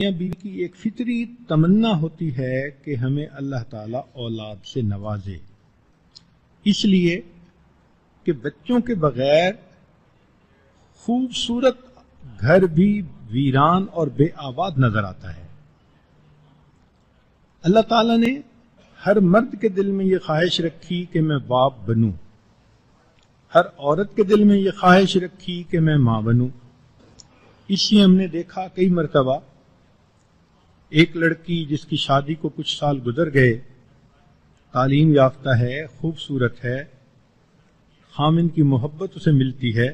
میاں بیوی کی ایک فطری تمنا ہوتی ہے کہ ہمیں اللہ تعالیٰ اولاد سے نوازے، اس لیے کہ بچوں کے بغیر خوبصورت گھر بھی ویران اور بے آباد نظر آتا ہے۔ اللہ تعالیٰ نے ہر مرد کے دل میں یہ خواہش رکھی کہ میں باپ بنوں، ہر عورت کے دل میں یہ خواہش رکھی کہ میں ماں بنوں۔ اس لیے ہم نے دیکھا کئی مرتبہ ایک لڑکی جس کی شادی کو کچھ سال گزر گئے، تعلیم یافتہ ہے، خوبصورت ہے، خامند کی محبت اسے ملتی ہے،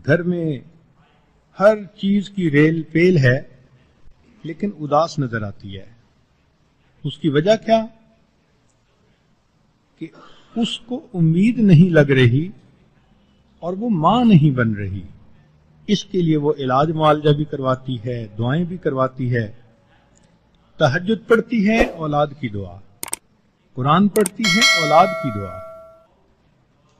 گھر میں ہر چیز کی ریل پیل ہے، لیکن اداس نظر آتی ہے۔ اس کی وجہ کیا؟ کہ اس کو امید نہیں لگ رہی اور وہ ماں نہیں بن رہی۔ اس کے لیے وہ علاج معالجہ بھی کرواتی ہے، دعائیں بھی کرواتی ہے، تہجد پڑھتی ہے، اولاد کی دعا، قرآن پڑھتی ہے، اولاد کی دعا،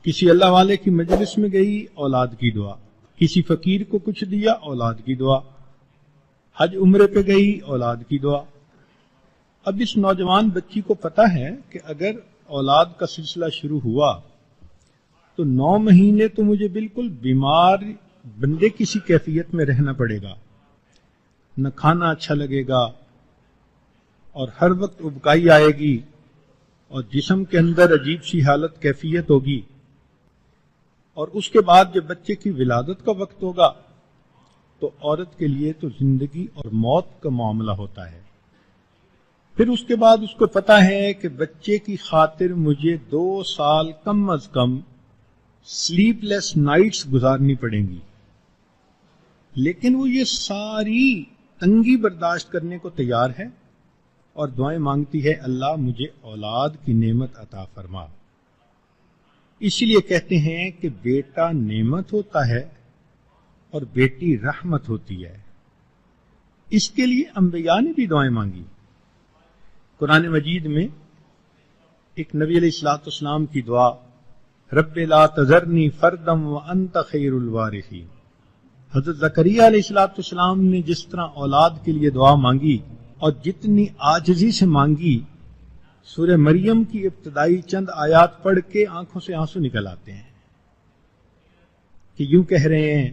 کسی اللہ والے کی مجلس میں گئی، اولاد کی دعا، کسی فقیر کو کچھ دیا، اولاد کی دعا، حج عمرے پہ گئی، اولاد کی دعا۔ اب اس نوجوان بچی کو پتہ ہے کہ اگر اولاد کا سلسلہ شروع ہوا تو 9 مہینے تو مجھے بالکل بیمار بندے کسی کیفیت میں رہنا پڑے گا، نہ کھانا اچھا لگے گا اور ہر وقت ابکائی آئے گی اور جسم کے اندر عجیب سی حالت کیفیت ہوگی، اور اس کے بعد جب بچے کی ولادت کا وقت ہوگا تو عورت کے لیے تو زندگی اور موت کا معاملہ ہوتا ہے۔ پھر اس کے بعد اس کو پتہ ہے کہ بچے کی خاطر مجھے 2 سال کم از کم سلیپ لیس نائٹس گزارنی پڑیں گی، لیکن وہ یہ ساری تنگی برداشت کرنے کو تیار ہے اور دعائیں مانگتی ہے، اللہ مجھے اولاد کی نعمت عطا فرما۔ اسی لیے کہتے ہیں کہ بیٹا نعمت ہوتا ہے اور بیٹی رحمت ہوتی ہے۔ اس کے لیے انبیاء نے بھی دعائیں مانگی۔ قرآن مجید میں ایک نبی علیہ الصلوۃ والسلام کی دعا، رب لا تذرنی فردا وانت خیر الوارثین۔ حضرت زکریا علیہ الصلوۃ والسلام نے جس طرح اولاد کے لیے دعا مانگی اور جتنی عاجزی سے مانگی، سورہ مریم کی ابتدائی چند آیات پڑھ کے آنکھوں سے آنسو نکل آتے ہیں کہ یوں کہہ رہے ہیں،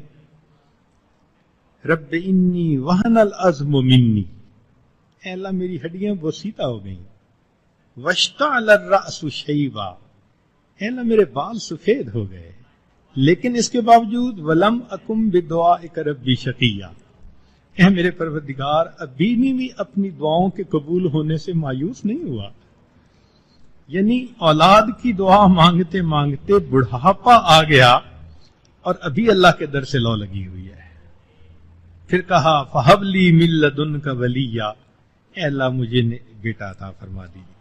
رب انی وہن العظم منی، اے اللہ میری ہڈیاں بوسیدہ ہو گئیں، واشتعل الرأس شیبا، اے اللہ میرے بال سفید ہو گئے، لیکن اس کے باوجود ولم اکم بدعائک ربی شقیا، اے میرے پروردگار ابھی بھی اپنی دعاؤں کے قبول ہونے سے مایوس نہیں ہوا۔ یعنی اولاد کی دعا مانگتے مانگتے بڑھاپا آ گیا اور ابھی اللہ کے در سے لو لگی ہوئی ہے۔ پھر کہا فہب لی من لدنک ولیا، اے اللہ مجھے بیٹا عطا فرما دیجیے۔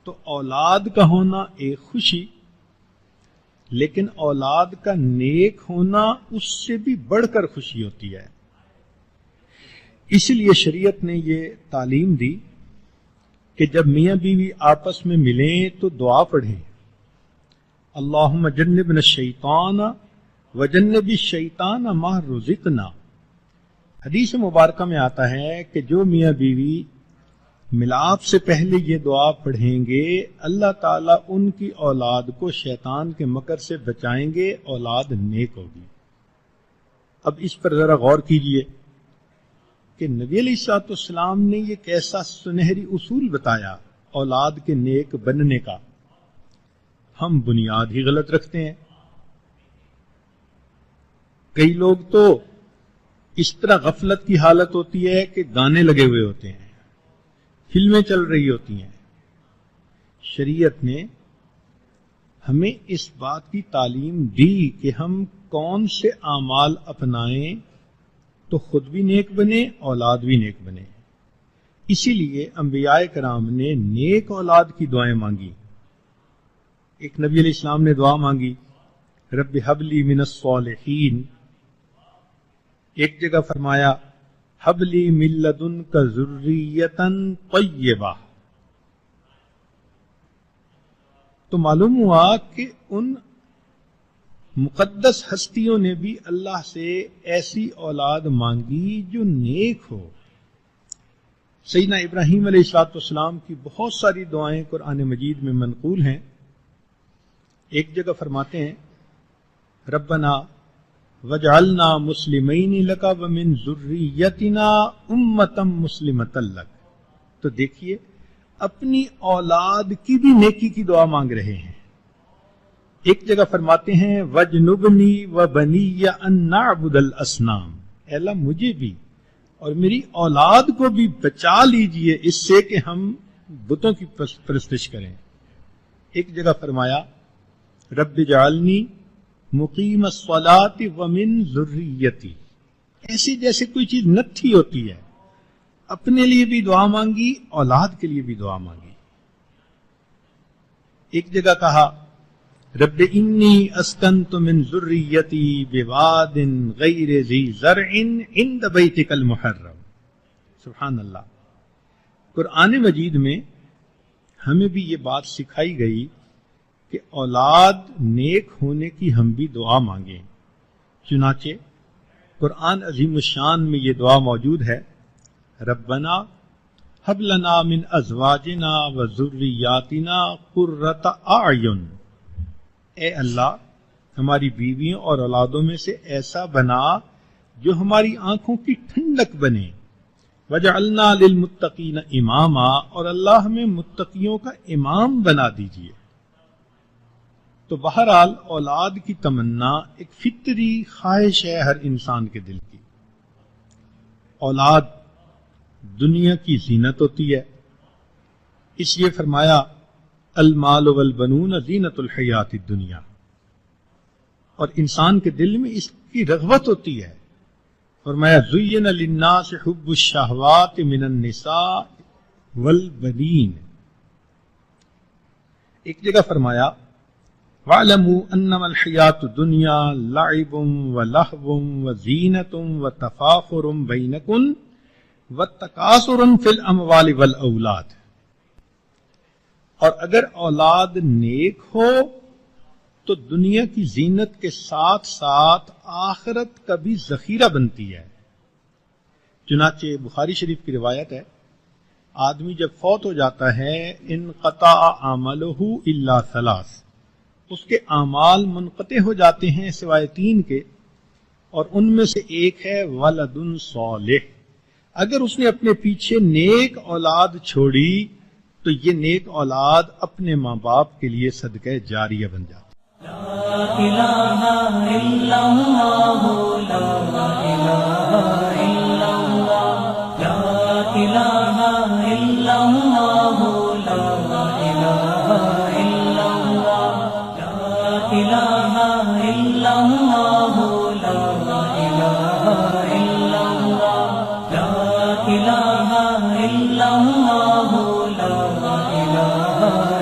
تو اولاد کا ہونا ایک خوشی، لیکن اولاد کا نیک ہونا اس سے بھی بڑھ کر خوشی ہوتی ہے۔ اس لیے شریعت نے یہ تعلیم دی کہ جب میاں بیوی آپس میں ملیں تو دعا پڑھیں، اللہم جنبنا الشیطان وجنب الشیطان ما رزقنا۔ حدیث مبارکہ میں آتا ہے کہ جو میاں بیوی ملاپ سے پہلے یہ دعا پڑھیں گے، اللہ تعالیٰ ان کی اولاد کو شیطان کے مکر سے بچائیں گے، اولاد نیک ہوگی۔ اب اس پر ذرا غور کیجئے کہ نبی علیہ الصلوۃ والسلام نے یہ کیسا سنہری اصول بتایا اولاد کے نیک بننے کا۔ ہم بنیاد ہی غلط رکھتے ہیں۔ کئی لوگ تو اس طرح غفلت کی حالت ہوتی ہے کہ گانے لگے ہوئے ہوتے ہیں، فلمیں چل رہی ہوتی ہیں۔ شریعت نے ہمیں اس بات کی تعلیم دی کہ ہم کون سے اعمال اپنائیں تو خود بھی نیک بنے، اولاد بھی نیک بنے۔ اسی لیے انبیاء کرام نے نیک اولاد کی دعائیں مانگی۔ ایک نبی علیہ السلام نے دعا مانگی، رب ہب لی من الصالحین۔ ایک جگہ فرمایا، ہب لی من لدنک ذریۃ طیبہ۔ تو معلوم ہوا کہ ان مقدس ہستیوں نے بھی اللہ سے ایسی اولاد مانگی جو نیک ہو، سیدنا ابراہیم علیہ السلام کی بہت ساری دعائیں قرآن مجید میں منقول ہیں. ایک جگہ فرماتے ہیں ربنا وجعلنا مسلمین لک ومن ذریتنا امۃ مسلمۃ لک. تو دیکھیے اپنی اولاد کی بھی نیکی کی دعا مانگ رہے ہیں. ایک جگہ فرماتے ہیں وجنبنی وبنی ان نعبد الاصنام. اے اللہ مجھے بھی اور میری اولاد کو بھی بچا لیجئے اس سے کہ ہم بتوں کی پرستش کریں. ایک جگہ فرمایا رب اجعلنی مقیم الصلاۃ ومن ذریتی. ایسی جیسے کوئی چیز نتھی ہوتی ہے، اپنے لیے بھی دعا مانگی، اولاد کے لیے بھی دعا مانگی. ایک جگہ کہا رب انی اسکنت من ذریتی بواد غیر ذی زرع عند بیتک المحرم. سبحان اللہ. قرآن مجید میں ہمیں بھی یہ بات سکھائی گئی کہ اولاد نیک ہونے کی ہم بھی دعا مانگیں. چنانچہ قرآن عظیم الشان میں یہ دعا موجود ہے ربنا ہب لنا من ازواجنا وذریاتنا قرۃ اعین. اے اللہ ہماری بیویوں اور اولادوں میں سے ایسا بنا جو ہماری آنکھوں کی ٹھنڈک بنے. وجعلنا للمتقین اماما. اور اللہ ہمیں متقیوں کا امام بنا دیجیے. تو بہرحال اولاد کی تمنا ایک فطری خواہش ہے ہر انسان کے دل کی. اولاد دنیا کی زینت ہوتی ہے، اس لیے فرمایا المال والبنون زینت الحیات الدنیا. اور انسان کے دل میں اس کی رغبت ہوتی ہے. فرمایا زین للناس حب الشہوات من النساء والبنین. ایک جگہ فرمایا وَاعْلَمُوا أَنَّمَا الْحَيَاةُ الدُّنْيَا لَعِبٌ وَلَهْوٌ وَزِينَةٌ وَتَفَاخُرٌ بَيْنَكُمْ وَالتَّكَاثُرٌ فِي الْأَمْوَالِ وَالْأَوْلَادِ. اور اگر اولاد نیک ہو تو دنیا کی زینت کے ساتھ ساتھ آخرت کا بھی ذخیرہ بنتی ہے. چنانچہ بخاری شریف کی روایت ہے آدمی جب فوت ہو جاتا ہے انقطع عملہ الا ثلاث. اس کے اعمال منقطع ہو جاتے ہیں سوائے 3 کے، اور ان میں سے ایک ہے ولد صالح. اگر اس نے اپنے پیچھے نیک اولاد چھوڑی تو یہ نیک اولاد اپنے ماں باپ کے لیے صدقہ جاریہ بن جاتی. لا الہ الا اللہ لا الہ الا اللہ لا الہ الا اللہ لا الہ الا اللہ لا الہ الا اللہ لا الہ الا اللہ لا الہ الا اللہ لا الہ